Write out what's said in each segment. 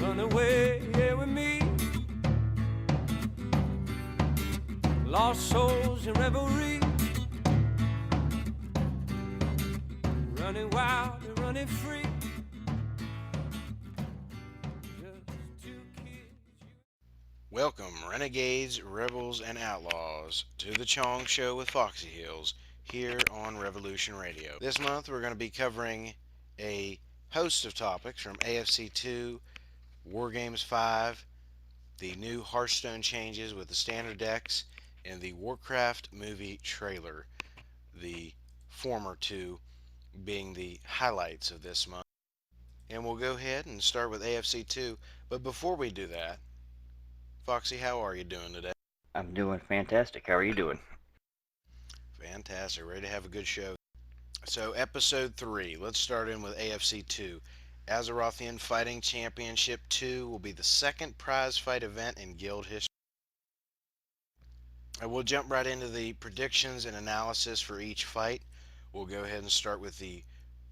run away with me. Lost souls in revelry, running wild and running free. Welcome, Renegades, Rebels, and Outlaws, to the Chong Show with Foxyheals here on Revolution Radio. This month we're going to be covering a host of topics from AFC 2, War Games 5, the new Hearthstone changes with the standard decks, and the Warcraft movie trailer, the former two being the highlights of this month. And we'll go ahead and start with AFC 2, but before we do that, Foxy, how are you doing today? I'm doing fantastic. How are you doing? Fantastic. Ready to have a good show. So, episode 3. Let's start in with AFC 2. Azerothian Fighting Championship 2 will be the second prize fight event in Guild history. We'll jump right into the predictions and analysis for each fight. We'll go ahead and start with the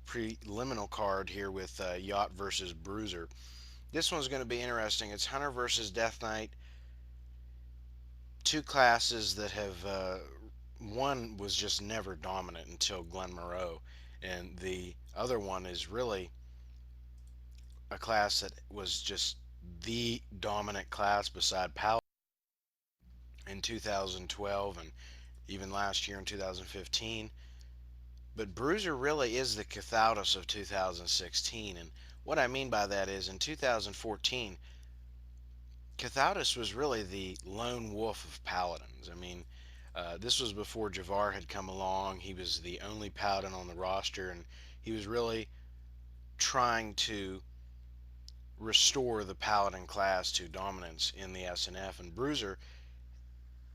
preliminary card here with Yacht versus Bruiser. This one's going to be interesting. It's Hunter versus Death Knight. Two classes that have one was just never dominant until Glen Moreau, and the other one is really a class that was just the dominant class beside Paladin in 2012 and even last year in 2015. But Bruiser really is the Cathaltus of 2016, and what I mean by that is in 2014, Cathaltus was really the lone wolf of paladins. I mean, this was before Javar had come along. He was the only paladin on the roster, and he was really trying to restore the paladin class to dominance in the SNF. And Bruiser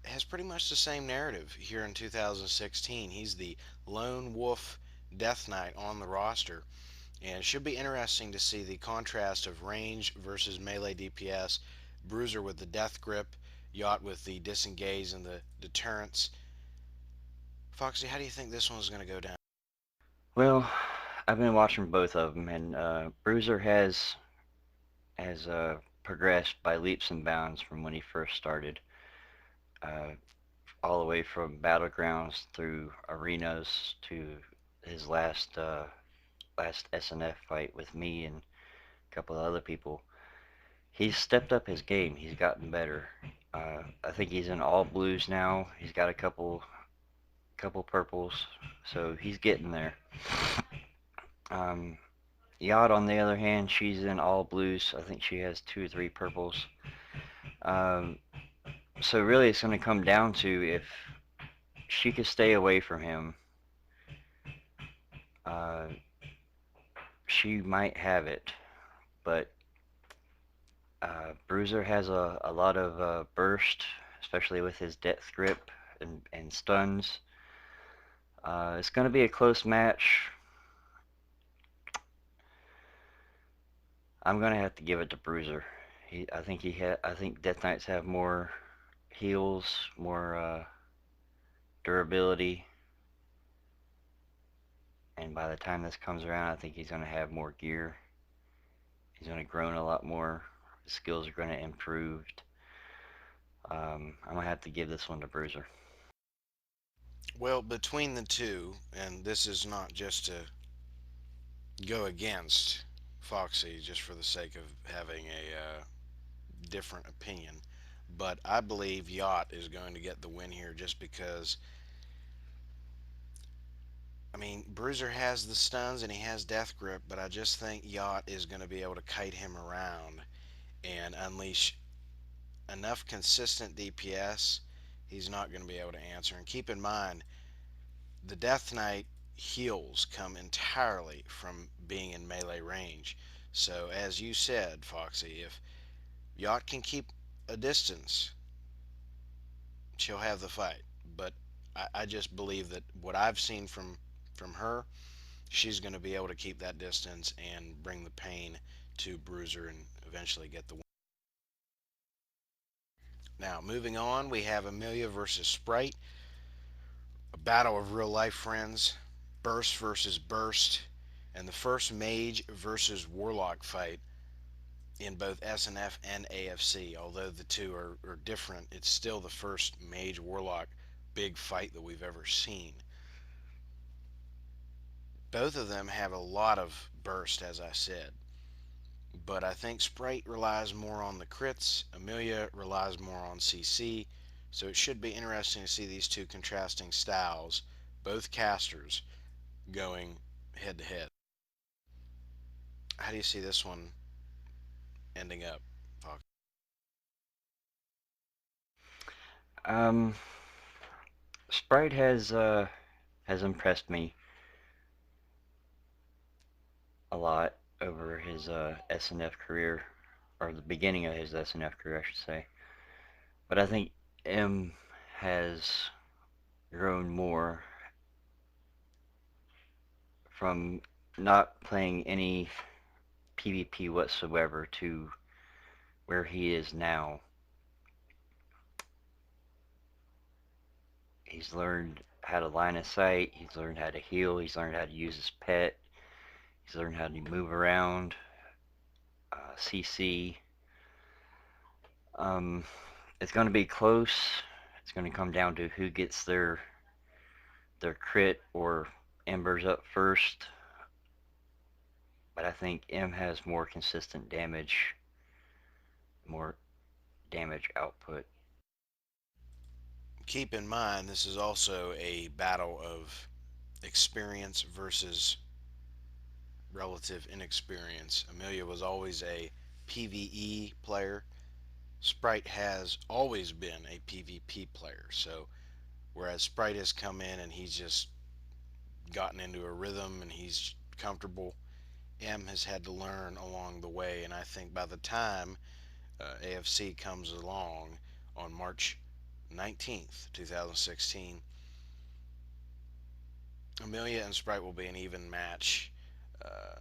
has pretty much the same narrative here in 2016. He's the lone wolf Death Knight on the roster, and it should be interesting to see the contrast of range versus melee DPS. Bruiser with the death grip, Yacht with the disengage and the deterrence. Foxy, how do you think this one's going to go down? Well, I've been watching both of them, and Bruiser has progressed by leaps and bounds from when he first started, uh, all the way from battlegrounds through arenas to his last SNF fight with me and a couple of other people. He's stepped up his game. He's gotten better. I think he's in all blues now. He's got a couple purples, so he's getting there. Um, Yacht, on the other hand, she's in all blues. I think she has two or three purples. Um, so really, it's going to come down to if she could stay away from him. Uh, she might have it, but Bruiser has a lot of burst, especially with his death grip and stuns. It's going to be a close match. I'm going to have to give it to Bruiser. I think Death Knights have more heals, more durability, and by the time this comes around, I think he's going to have more gear. He's going to grow a lot more. His skills are going to improve. I'm going to have to give this one to Bruiser. Well, between the two, and this is not just to go against Foxy just for the sake of having a different opinion, but I believe Yacht is going to get the win here just because, I mean, Bruiser has the stuns and he has death grip, but I just think Yacht is going to be able to kite him around and unleash enough consistent DPS. He's not going to be able to answer. And keep in mind, the Death Knight heals come entirely from being in melee range. So, as you said, Foxy, if Yacht can keep a distance, she'll have the fight. But I just believe that what I've seen from her, she's going to be able to keep that distance and bring the pain to Bruiser and eventually get the win. Now, moving on, we have Amelia versus Sprite, a battle of real life friends, Burst versus Burst, and the first Mage versus Warlock fight in both SNF and AFC. Although the two are different, it's still the first Mage Warlock big fight that we've ever seen. Both of them have a lot of burst, as I said, but I think Sprite relies more on the crits, Amelia relies more on CC, so it should be interesting to see these two contrasting styles, both casters, going head to head. How do you see this one ending up, Fox? Um, Sprite has impressed me a lot over his SNF career, or the beginning of his SNF career, I should say. But I think M has grown more from not playing any PvP whatsoever to where he is now. He's learned how to line of sight, he's learned how to heal, he's learned how to use his pet, he's learned how to move around, CC. Um, it's going to be close. It's going to come down to who gets their crit or embers up first. But I think M has more consistent damage, more damage output. Keep in mind, this is also a battle of experience versus relative inexperience. Amelia was always a PvE player. Sprite has always been a PvP player. So, whereas Sprite has come in and he's just gotten into a rhythm and he's comfortable, M has had to learn along the way. And I think by the time AFC comes along on March 19th, 2016, Amelia and Sprite will be an even match uh,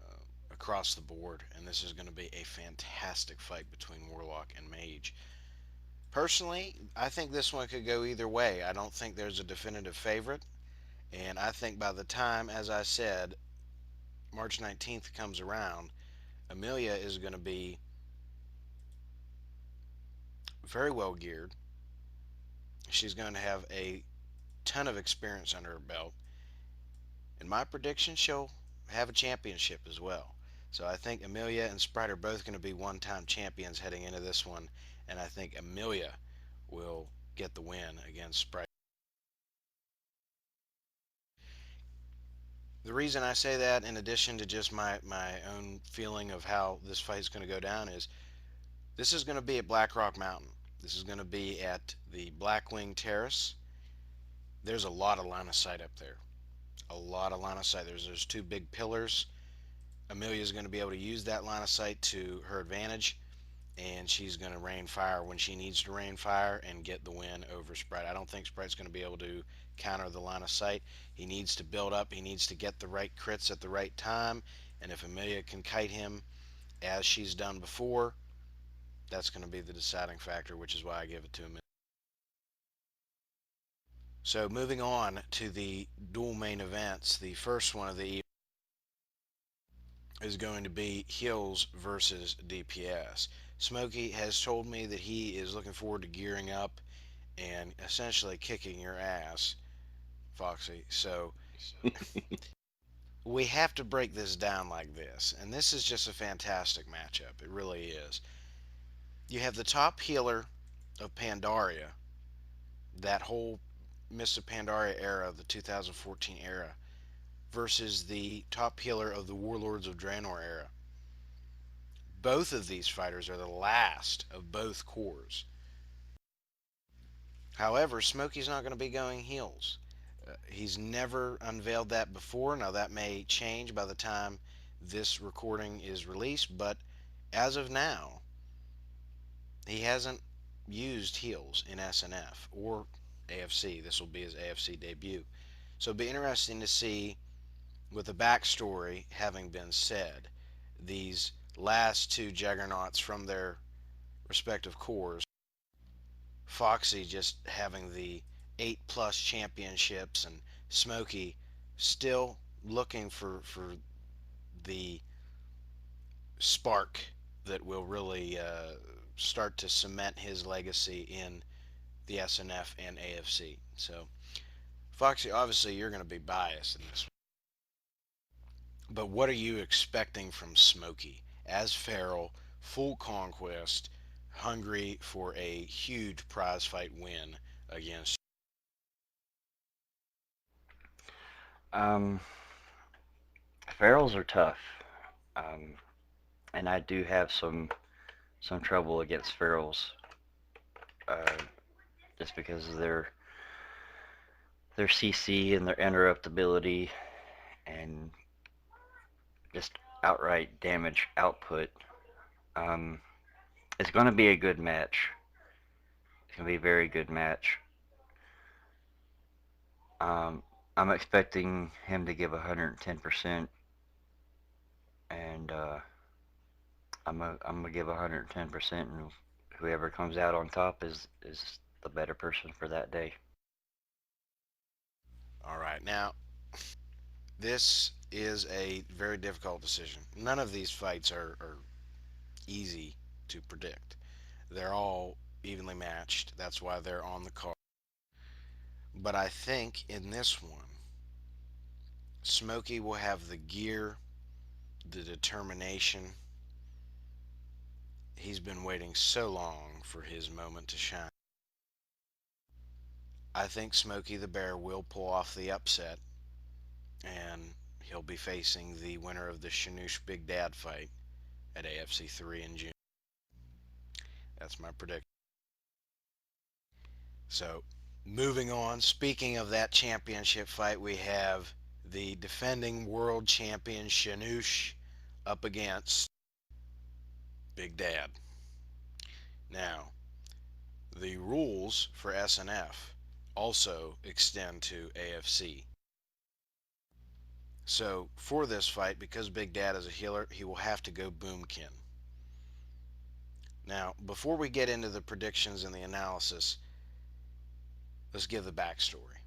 across the board, and this is going to be a fantastic fight between Warlock and Mage. Personally, I think this one could go either way. I don't think there's a definitive favorite, and I think by the time, as I said, March 19th comes around, Amelia is going to be very well geared. She's going to have a ton of experience under her belt. In my prediction, she'll have a championship as well. So I think Amelia and Sprite are both going to be one-time champions heading into this one, and I think Amelia will get the win against Sprite. The reason I say that, in addition to just my own feeling of how this fight is going to go down, is this is going to be at Black Rock Mountain. This is going to be at the Blackwing Terrace. There's a lot of line of sight up there. A lot of line of sight. There's those two big pillars. Amelia is going to be able to use that line of sight to her advantage, and she's going to rain fire when she needs to rain fire and get the win over Sprite. I don't think Sprite's going to be able to counter the line of sight. He needs to build up. He needs to get the right crits at the right time, and if Amelia can kite him as she's done before, that's going to be the deciding factor, which is why I give it to Amelia. So moving on to the dual main events, the first one of the evening is going to be Hills versus DPS. Smokey has told me that he is looking forward to gearing up and essentially kicking your ass, Foxy. So we have to break this down like this. And this is just a fantastic matchup. It really is. You have the top healer of Pandaria, that whole Mist of Pandaria era, the 2014 era, versus the top healer of the Warlords of Draenor era. Both of these fighters are the last of both cores. However, Smokey's not going to be going heels. He's never unveiled that before. Now, that may change by the time this recording is released, but as of now, he hasn't used heels in SNF or AFC. This will be his AFC debut. So it'll be interesting to see, with the backstory having been said, these last two juggernauts from their respective cores, Foxy just having the 8+ championships and Smokey still looking for the spark that will really start to cement his legacy in the SNF and AFC. So, Foxy, obviously you're going to be biased in this, but what are you expecting from Smokey as Farrell, full conquest, hungry for a huge prize fight win against? Um, Ferals are tough, um, and I do have some trouble against ferals, uh, just because of their CC and their interruptibility and just outright damage output. Um, it's going to be a good match. It's going to be a very good match. Um, I'm expecting him to give 110%, and I'm gonna give 110%, and whoever comes out on top is the better person for that day. All right, now this is a very difficult decision. None of these fights are easy to predict. They're all evenly matched. That's why they're on the card. But I think in this one, Smokey will have the gear, the determination. He's been waiting so long for his moment to shine. I think Smokey the Bear will pull off the upset, and he'll be facing the winner of the Shanoosh Big Dad fight at AFC 3 in June. That's my prediction. So, moving on, speaking of that championship fight, we have the defending world champion Shanoosh up against Big Dad. Now, the rules for SNF also extend to AFC. So, for this fight, because Big Dad is a healer, he will have to go Boomkin. Now, before we get into the predictions and the analysis, let's give the backstory.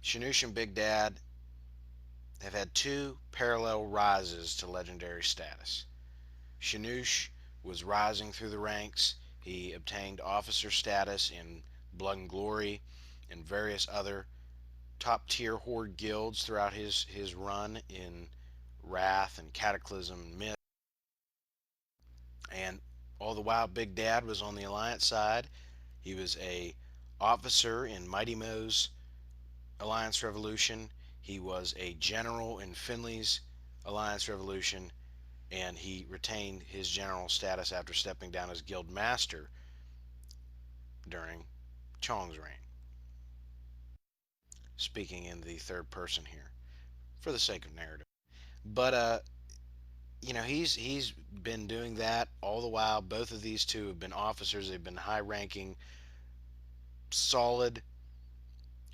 Shanoosh and Big Dad have had two parallel rises to legendary status. Shanoosh was rising through the ranks. He obtained officer status in Blood and Glory and various other top tier horde guilds throughout his run in Wrath and Cataclysm and Myth. And all the while Big Dad was on the Alliance side. He was a officer in Mighty Mo's Alliance Revolution. He was a general in Finley's Alliance Revolution, and he retained his general status after stepping down as guild master during Chong's reign. Speaking in the third person here for the sake of narrative. But he's been doing that all the while. Both of these two have been officers. They've been high-ranking, solid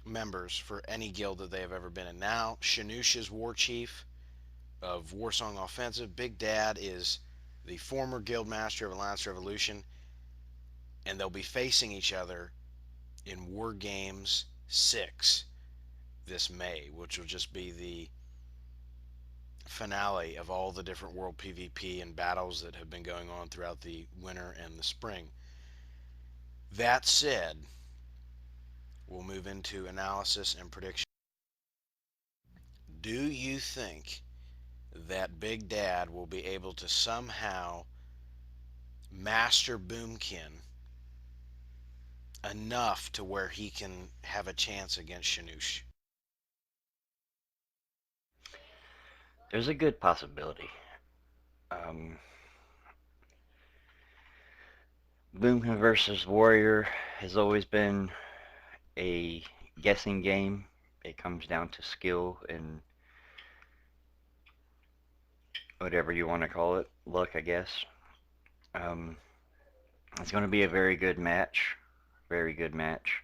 members for any guild that they have ever been in. Now, Shanoosh is war chief of Warsong Offensive. Big Dad is the former guild master of Alliance Revolution, and they'll be facing each other in War Games 6 this May, which will just be the finale of all the different world PvP and battles that have been going on throughout the winter and the spring. That said, we'll move into analysis and prediction. Do you think that Big Dad will be able to somehow master Boomkin enough to where he can have a chance against Shanoosh? There's a good possibility. Um, Boomkin versus Warrior has always been a guessing game. It comes down to skill and whatever you want to call it, luck, I guess. Um, it's going to be a very good match. Very good match.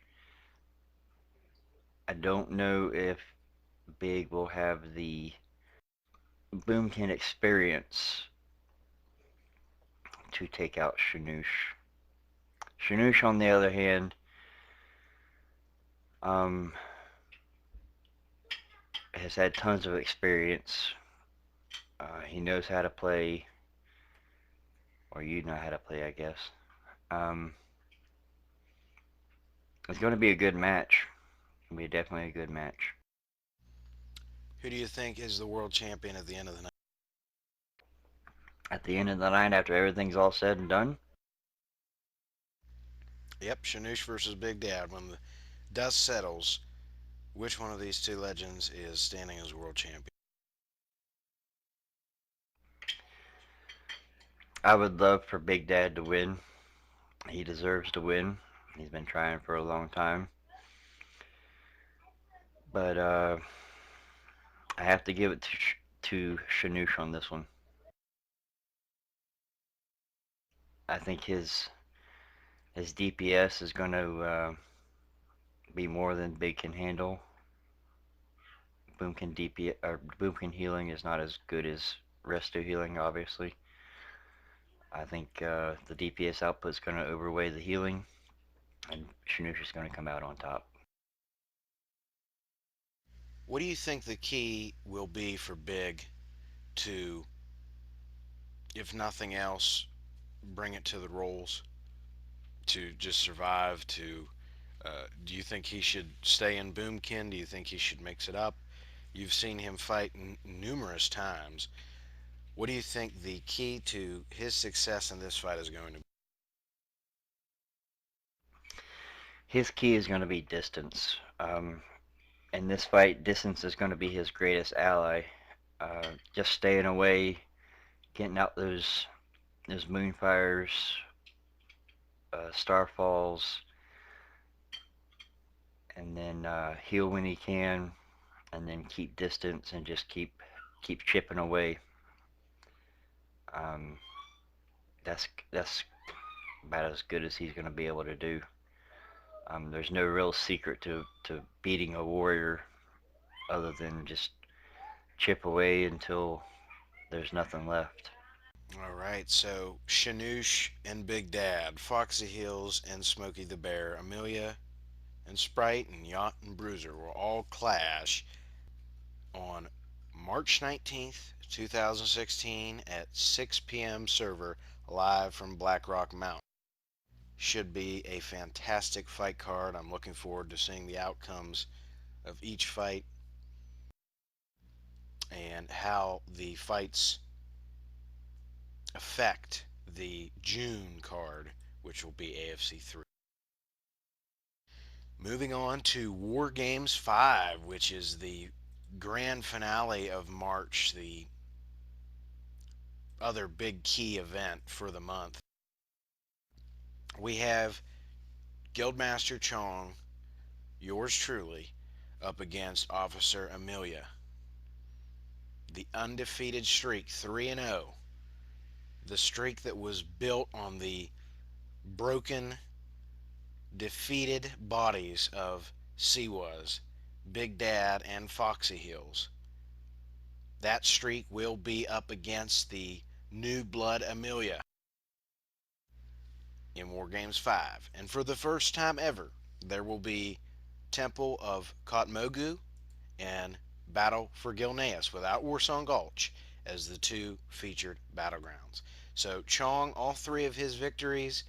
I don't know if Big will have the Boomkin experience to take out Shanoosh. Shanoosh, on the other hand, um, has had tons of experience. He knows how to play or you know how to play, I guess. Um, it's going to be a good match. It's going to be definitely a good match. Who do you think is the world champion at the end of the night? At the end of the night, after everything's all said and done, Yep, Shanoosh versus Big Dad. When the dust settles, which one of these two legends is standing as world champion? I would love for Big Dad to win. He deserves to win. He's been trying for a long time. But I have to give it to Shanoosh on this one. I think his DPS is going to be more than Big can handle. Boomkin DPS or Boomkin healing is not as good as Resto healing, obviously. I think the DPS output is going to overweigh the healing, and Shanoosh is going to come out on top. What do you think the key will be for Big to, if nothing else, bring it to the rolls, to just survive? Do you think he should stay in Boomkin? Do you think he should mix it up? You've seen him fight numerous times. What do you think the key to his success in this fight is going to be? His key is going to be distance. In this fight, distance is going to be his greatest ally. Just staying away, getting out those moonfires, starfalls, and then heal when he can, and then keep distance and just keep chipping away. Um, that's about as good as he's going to be able to do. There's no real secret to beating a warrior other than just chip away until there's nothing left. All right, so Shanoosh and Big Dad, Foxyheals and Smokey the Bear, Amelia and Sprite and Yacht and Bruiser will all clash on March 19th, 2016 at 6 p.m. server live from Black Rock Mountain. Should be a fantastic fight card. I'm looking forward to seeing the outcomes of each fight and how the fights affect the June card, which will be AFC 3. Moving on to War Games 5, which is the grand finale of March, the other big key event for the month. We have Guildmaster Chong, yours truly, up against Officer Amelia. The undefeated streak, 3-0. The streak that was built on the broken, defeated bodies of Siwas, Big Dad, and Foxyheals. That streak will be up against the new blood Amelia in War Games 5. And for the first time ever, there will be Temple of Kotmogu and Battle for Gilneas without Warsong Gulch as the two featured battlegrounds. So Chong, all three of his victories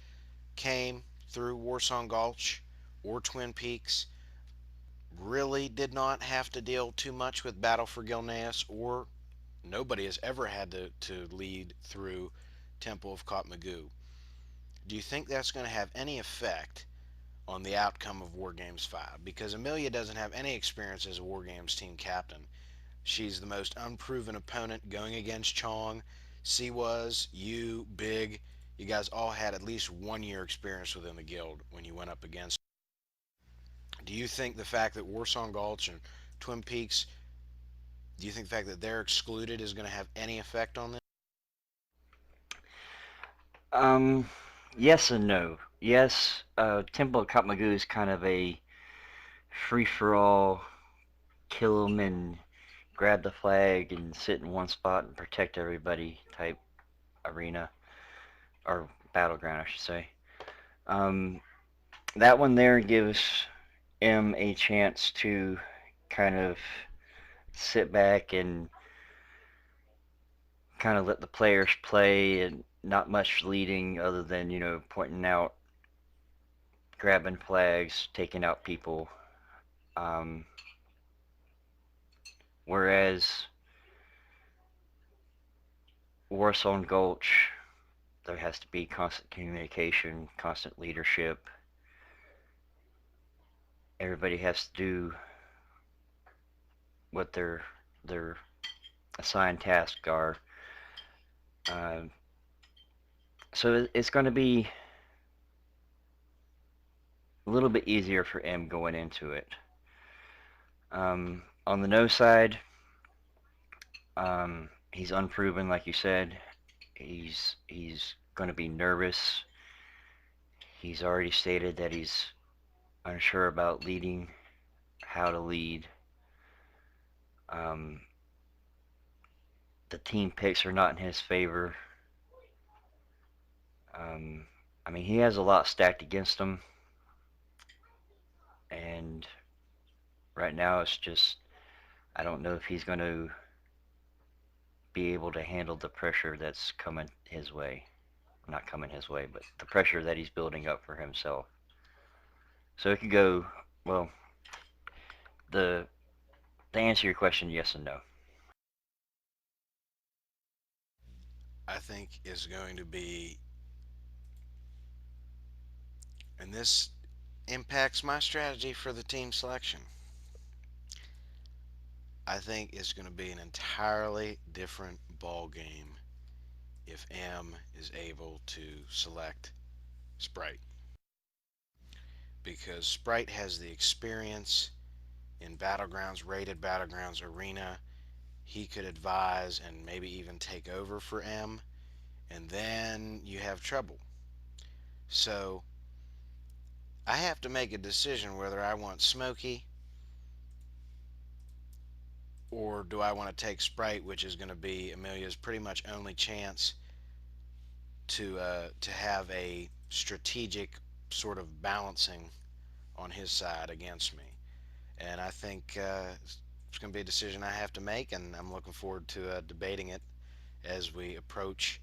came through Warsong Gulch or Twin Peaks. Really did not have to deal too much with Battle for Gilneas, or nobody has ever had to lead through Temple of Kotmogu. Do you think that's going to have any effect on the outcome of War Games 5? Because Amelia doesn't have any experience as a War Games team captain. She's the most unproven opponent going against Chong. Siwas, you, Big, you guys all had at least 1 year experience within the guild when you went up against her. Do you think the fact that Warsong Gulch and Twin Peaks, do you think the fact that they're excluded is going to have any effect on this? Um, yes and no. Yes, Temple of Katmagoo is kind of a free-for-all, kill them and grab the flag and sit in one spot and protect everybody type arena, or battleground, I should say. Um, that one there gives M a chance to kind of sit back and kind of let the players play and not much leading other than, pointing out, grabbing flags, taking out people. Um, whereas Warsaw Gulch, there has to be constant communication, constant leadership. Everybody has to do what their assigned tasks are. Um, so it's going to be a little bit easier for M going into it. On the no side, he's unproven, like you said. He's going to be nervous. He's already stated that he's unsure about leading, how to lead. Um, the team picks are not in his favor. Um, I mean, he has a lot stacked against him, and right now it's just I don't know if he's going to be able to handle the pressure that's coming his way. Not coming his way, but the pressure that he's building up for himself. So it could go, well, the to answer your question, yes and no. I think is going to be, and this impacts my strategy for the team selection. I think it's going to be an entirely different ball game if M is able to select Sprite, because Sprite has the experience in Battlegrounds, rated Battlegrounds Arena. He could advise and maybe even take over for M, and then you have trouble. So I have to make a decision whether I want Smokey or do I want to take Sprite, which is going to be Amelia's pretty much only chance to have a strategic sort of balancing on his side against me. And I think it's going to be a decision I have to make, and I'm looking forward to debating it as we approach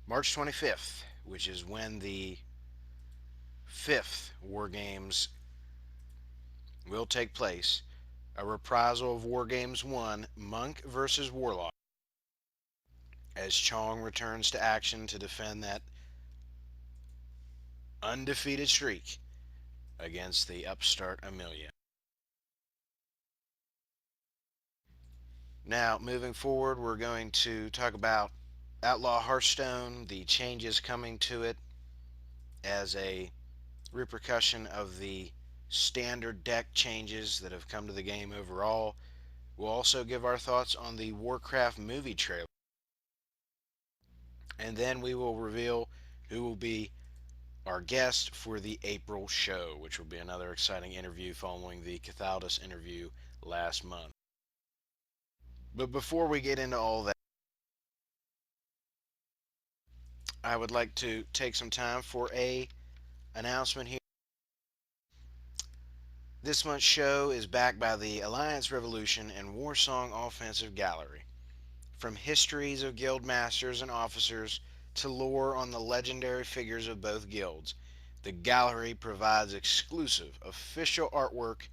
March 25th, which is when the fifth War Games will take place. A reprisal of War Games 1, Monk versus Warlock, as Chong returns to action to defend that undefeated streak against the upstart Amelia. Now, moving forward, we're going to talk about Outlaw Hearthstone, the changes coming to it as a repercussion of the standard deck changes that have come to the game overall. We'll also give our thoughts on the Warcraft movie trailer. And then we will reveal who will be our guest for the April show, which will be another exciting interview following the Cathaldus interview last month. But before we get into all that, I would like to take some time for a announcement here. This month's show is backed by the Alliance Revolution and Warsong Offensive Gallery. From histories of guild masters and officers to lore on the legendary figures of both guilds, the gallery provides exclusive official artwork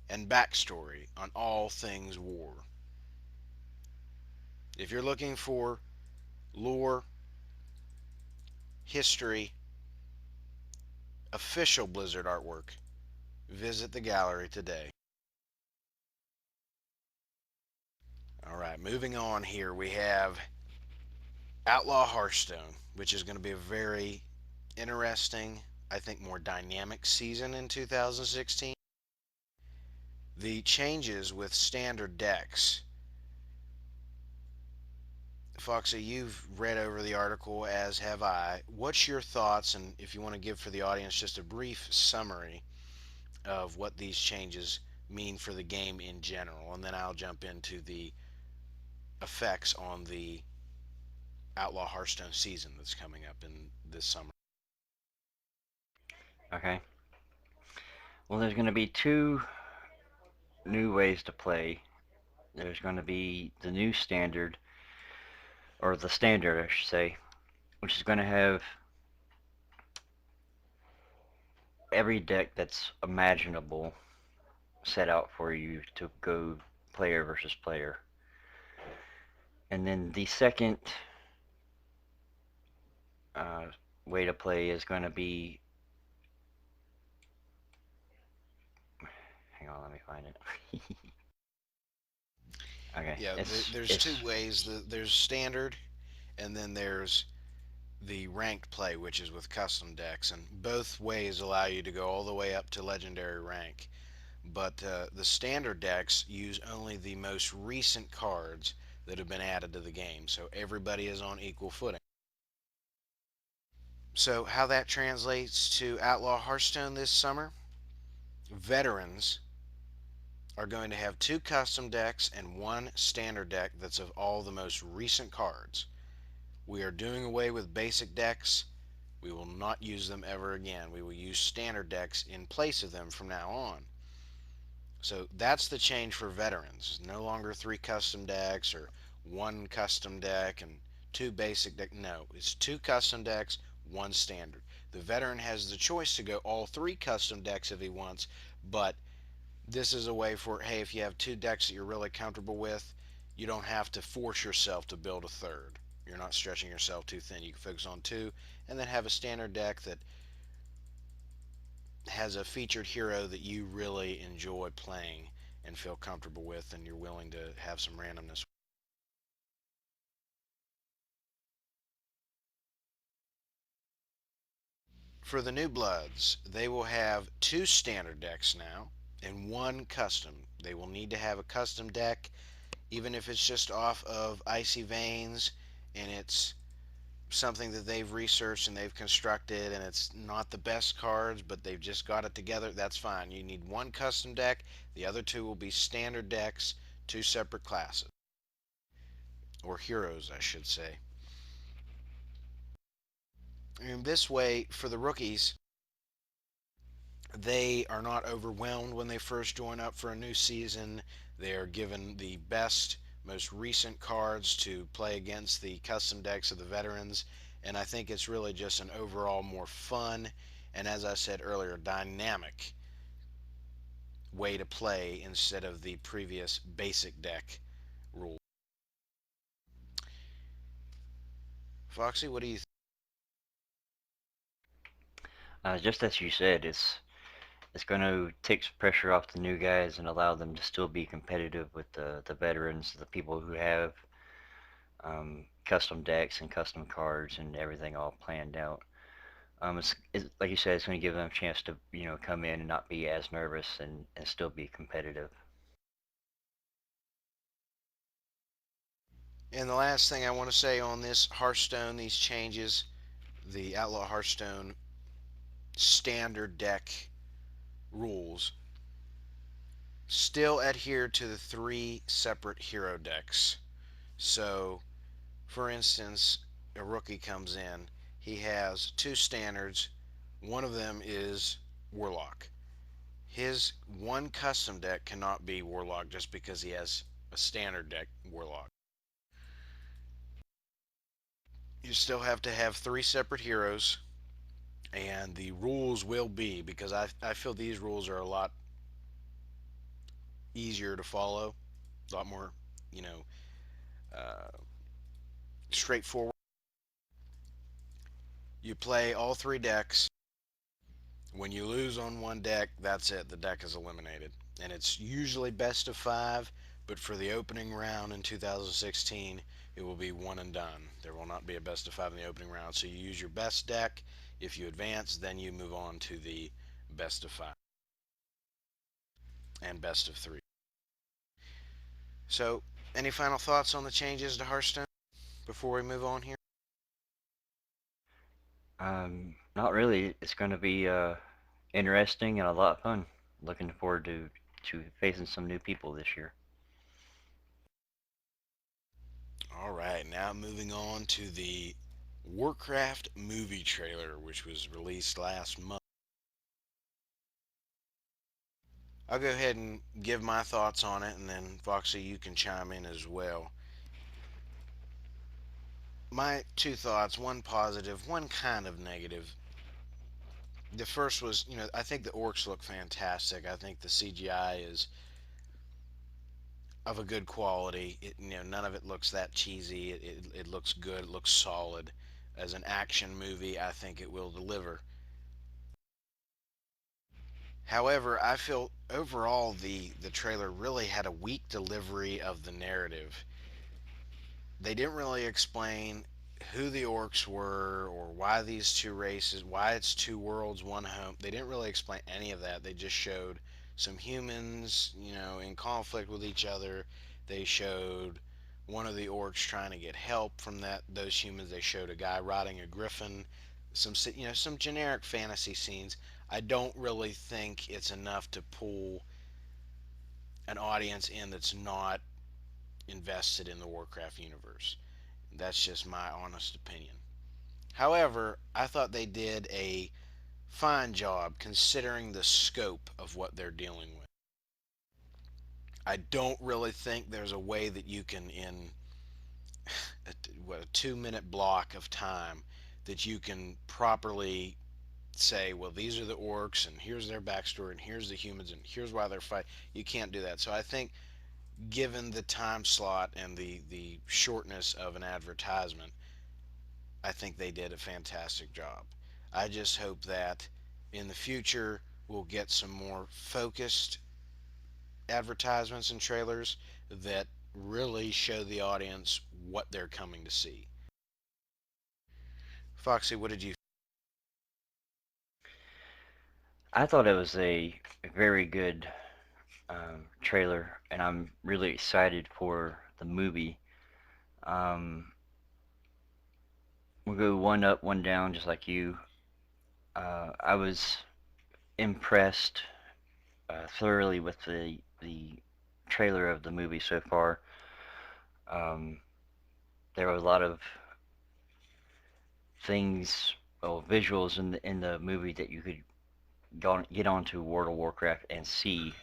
and backstory on all things war. If you're looking for lore, history, official Blizzard artwork, visit the gallery today. All right, moving on here, we have Outlaw Hearthstone, which is going to be a very interesting, I think more dynamic season in 2016. The changes with standard decks. Foxy, you've read over the article, as have I. What's your thoughts, and if you want to give for the audience just a brief summary of what these changes mean for the game in general, and then I'll jump into the effects on the Outlaw Hearthstone season that's coming up in this summer. Okay. Well, there's going to be two new ways to play. There's going to be the new standard, or the standard, I should say, which is going to have every deck that's imaginable set out for you to go player versus player. And then the second uh, way to play is going to be. Hang on, let me find it. Okay, Yeah, it's there's two it's ways. There's standard, and then there's the ranked play, which is with custom decks, and both ways allow you to go all the way up to legendary rank. But the standard decks use only the most recent cards that have been added to the game, so everybody is on equal footing. So, how that translates to Outlaw Hearthstone this summer? Veterans are going to have two custom decks and one standard deck that's of all the most recent cards. We are doing away with basic decks. We will not use them ever again. We will use standard decks in place of them from now on. So that's the change for veterans. No longer three custom decks or one custom deck and two basic decks. No, it's two custom decks, one standard. The veteran has the choice to go all three custom decks if he wants, but this is a way for, hey, if you have two decks that you're really comfortable with, you don't have to force yourself to build a third. You're not stretching yourself too thin. You can focus on two and then have a standard deck that has a featured hero that you really enjoy playing and feel comfortable with, and you're willing to have some randomness. For the new bloods, they will have two standard decks now and one custom. They will need to have a custom deck, even if it's just off of Icy Veins and it's something that they've researched and they've constructed and it's not the best cards, but they've just got it together. That's fine. You need one custom deck. The other two will be standard decks, two separate classes, or heroes, I should say. In this way, for the rookies, they are not overwhelmed when they first join up for a new season. They are given the best, most recent cards to play against the custom decks of the veterans. And I think it's really just an overall more fun and, as I said earlier, dynamic way to play instead of the previous basic deck rule. Foxy, what do you think? just as you said, it's going to take some pressure off the new guys and allow them to still be competitive with the veterans, the people who have custom decks and custom cards and everything all planned out. It's like you said, it's going to give them a chance to come in and not be as nervous and still be competitive. And the last thing I want to say on this Hearthstone, these changes, the Outlaw Hearthstone standard deck rules still adhere to the three separate hero decks. So, for instance, a rookie comes in, he has two standards, one of them is Warlock. His one custom deck cannot be Warlock just because he has a standard deck Warlock. You still have to have three separate heroes, and the rules will be, because I feel these rules are a lot easier to follow, a lot more, you know, uh, straightforward. You play all three decks. When you lose on one deck, that's it. The deck is eliminated. And it's usually best of five, but for the opening round in 2016, it will be one and done. There will not be a best of five in the opening round. So you use your best deck. If you advance, then you move on to the best of five and best of three. So, any final thoughts on the changes to Hearthstone before we move on here? Not really. It's going to be interesting and a lot of fun. Looking forward to facing some new people this year. All right, now moving on to the Warcraft movie trailer, which was released last month. I'll go ahead and give my thoughts on it, and then Foxy, you can chime in as well. My two thoughts, one positive, one kind of negative. The first was, I think the orcs look fantastic. I think the CGI is of a good quality. None of it looks that cheesy. It looks good. It looks solid. As an action movie, I think it will deliver. However, I feel overall the trailer really had a weak delivery of the narrative. They didn't really explain who the orcs were or why these two races, why it's two worlds, one home. They didn't really explain any of that. They just showed some humans, in conflict with each other. They showed one of the orcs trying to get help from those humans. They showed a guy riding a griffin. Some generic fantasy scenes. I don't really think it's enough to pull an audience in that's not invested in the Warcraft universe. That's just my honest opinion. However, I thought they did a fine job considering the scope of what they're dealing with. I don't really think there's a way that you can, in a 2 minute block of time, that you can properly say, well, these are the orcs, and here's their backstory, and here's the humans, and here's why they're fighting. You can't do that. So I think, given the time slot and the shortness of an advertisement, I think they did a fantastic job. I just hope that in the future we'll get some more focused advertisements and trailers that really show the audience what they're coming to see. Foxy, what did you? I thought it was a very good trailer, and I'm really excited for the movie. Um, we'll go one up, one down, just like you. I was impressed thoroughly with the trailer of the movie so far. Um, there were a lot of things, well, visuals in the movie that you could get onto World of Warcraft and see.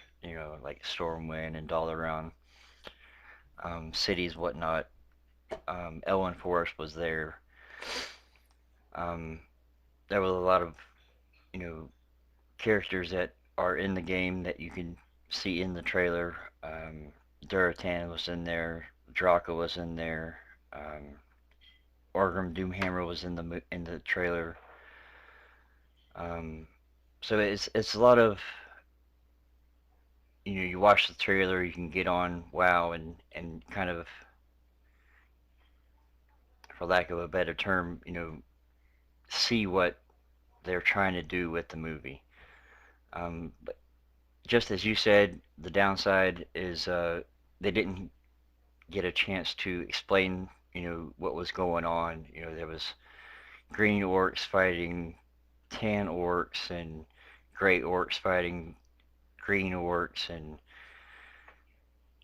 Like Stormwind and Dalaran, cities, whatnot. Elwyn Forest was there. Um, there was a lot of you know characters that are in the game that you can see in the trailer. Duratan was in there. Draka was in there. Um, Orgrim Doomhammer was in the trailer. Um, so it's a lot of you watch the trailer, you can get on WoW and kind of, for lack of a better term, see what they're trying to do with the movie. But just as you said, the downside is they didn't get a chance to explain, what was going on. There was green orcs fighting tan orcs and gray orcs fighting green orcs, and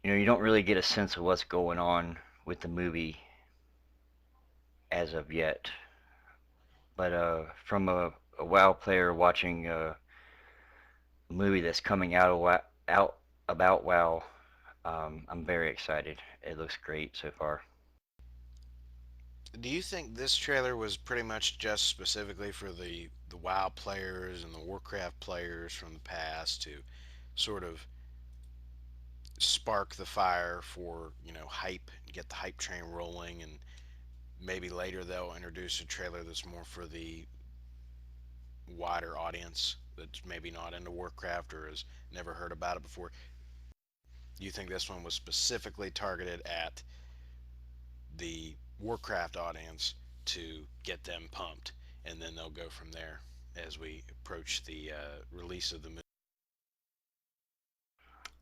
you don't really get a sense of what's going on with the movie as of yet. But from a WoW player watching movie that's coming out about WoW, I'm very excited. It looks great so far. Do you think this trailer was pretty much just specifically for the WoW players and the Warcraft players from the past to sort of spark the fire for hype, get the hype train rolling, and maybe later they'll introduce a trailer that's more for the wider audience that's maybe not into Warcraft or has never heard about it before? Do you think this one was specifically targeted at the Warcraft audience to get them pumped, and then they'll go from there as we approach the release of the movie?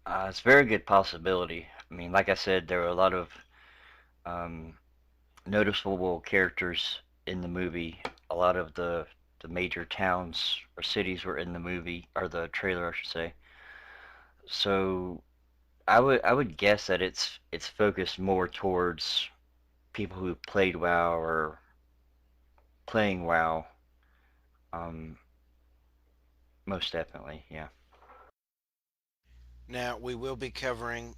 It's a very good possibility. I mean, like I said, there were a lot of um, noticeable characters in the movie. A lot of the major towns or cities were in the movie, or the trailer, I should say. So I would guess that it's focused more towards people who played WoW or playing WoW. Um, Most definitely, yeah. Now, we will be covering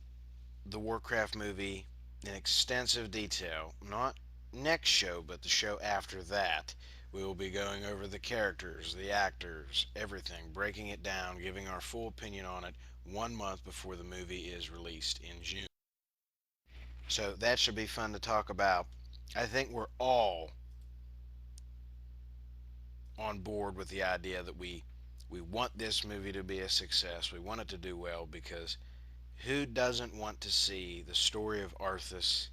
the Warcraft movie in extensive detail. Not next show, but the show after that. We will be going over the characters, the actors, everything, breaking it down, giving our full opinion on it 1 month before the movie is released in June. So that should be fun to talk about. I think we're all on board with the idea that we want this movie to be a success. We want it to do well because who doesn't want to see the story of Arthas,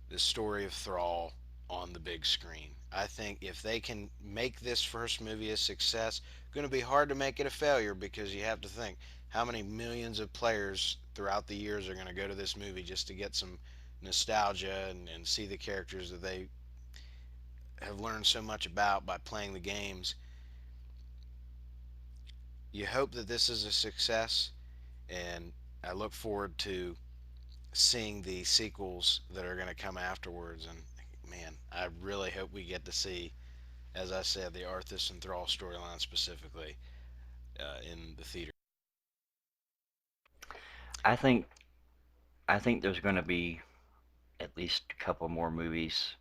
the story of Thrall on the big screen? I think if they can make this first movie a success, it's going to be hard to make it a failure because you have to think how many millions of players throughout the years are going to go to this movie just to get some nostalgia and see the characters that they have learned so much about by playing the games. You hope that this is a success, and I look forward to seeing the sequels that are going to come afterwards. And man, I really hope we get to see, as I said, the Arthas and Thrall storyline specifically in the theater. I think I think there's going to be at least a couple more movies.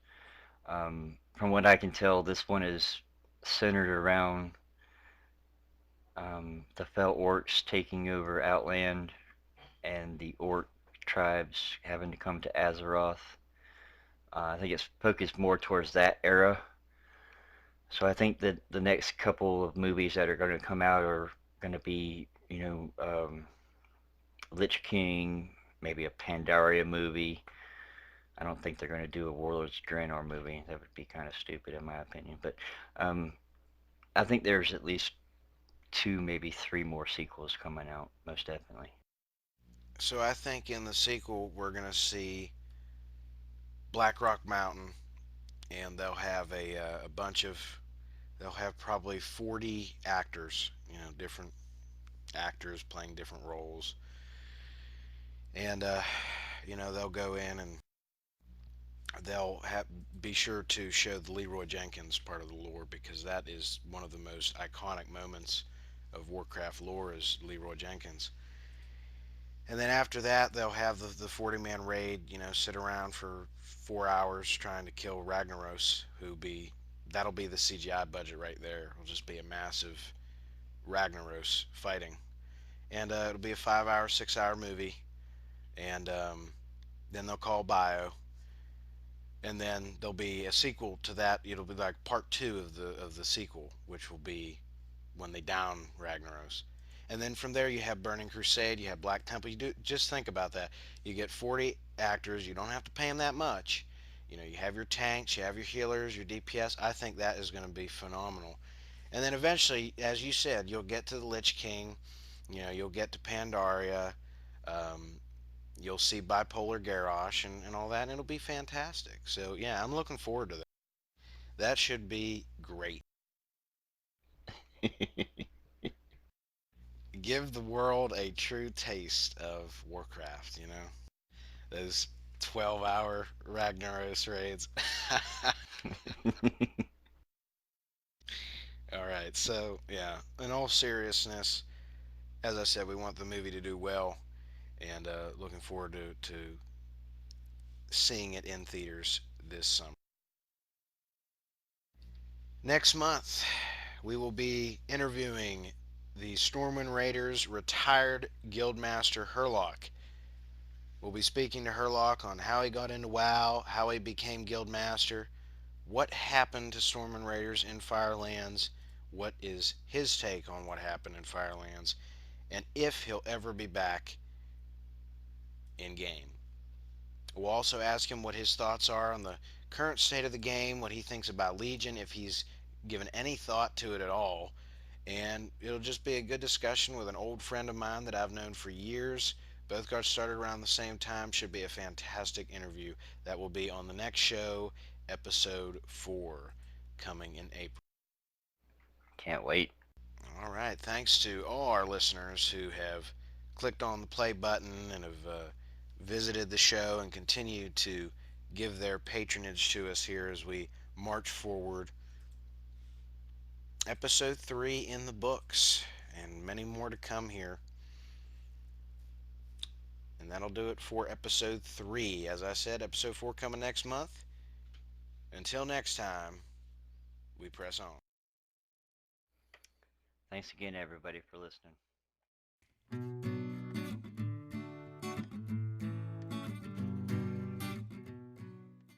From what I can tell, this one is centered around the Fell Orcs taking over Outland and the Orc tribes having to come to Azeroth. I think it's focused more towards that era. So I think that the next couple of movies that are going to come out are going to be, Lich King, maybe a Pandaria movie. I don't think they're going to do a Warlords of Draenor movie. That would be kind of stupid in my opinion. But um, I think there's at least two, maybe three more sequels coming out, most definitely. So I think in the sequel we're going to see Blackrock Mountain, and they'll have a bunch of they'll have probably 40 actors, different actors playing different roles, and they'll go in and they'll be sure to show the Leroy Jenkins part of the lore because that is one of the most iconic moments of Warcraft lore is Leroy Jenkins. And then after that, they'll have the 40-man raid, sit around for 4 hours trying to kill Ragnaros, that'll be the CGI budget right there. It'll just be a massive Ragnaros fighting. And it'll be a 5 hour, 6 hour movie. And then they'll call bio, and then there'll be a sequel to that. It'll be like part two of the sequel, which will be when they down Ragnaros. And then from there you have Burning Crusade, you have Black Temple. Just think about that. You get 40 actors. You don't have to pay them that much. You have your tanks, you have your healers, your DPS. I think that is going to be phenomenal. And then eventually, as you said, you'll get to the Lich King. You'll get to Pandaria. Um, you'll see bipolar Garrosh and all that, and it'll be fantastic. So yeah, I'm looking forward to that. That should be great. Give the world a true taste of Warcraft, those 12-hour Ragnaros raids. All right, so yeah, in all seriousness, as I said, we want the movie to do well, and looking forward to seeing it in theaters this summer. Next month, we will be interviewing the Stormwind Raiders retired Guildmaster Herlock. We'll be speaking to Herlock on how he got into WoW, how he became Guildmaster, what happened to Stormwind Raiders in Firelands, what is his take on what happened in Firelands, and if he'll ever be back in game. We'll also ask him what his thoughts are on the current state of the game, what he thinks about Legion, if he's given any thought to it at all. And it'll just be a good discussion with an old friend of mine that I've known for years. Both got started around the same time. Should be a fantastic interview. That will be on the next show, episode 4, coming in April. Can't wait. All right. Thanks to all our listeners who have clicked on the play button and have visited the show and continue to give their patronage to us here as we march forward. Episode 3 in the books, and many more to come here. And that'll do it for episode 3. As I said, episode 4 coming next month. Until next time, we press on. Thanks again, everybody, for listening.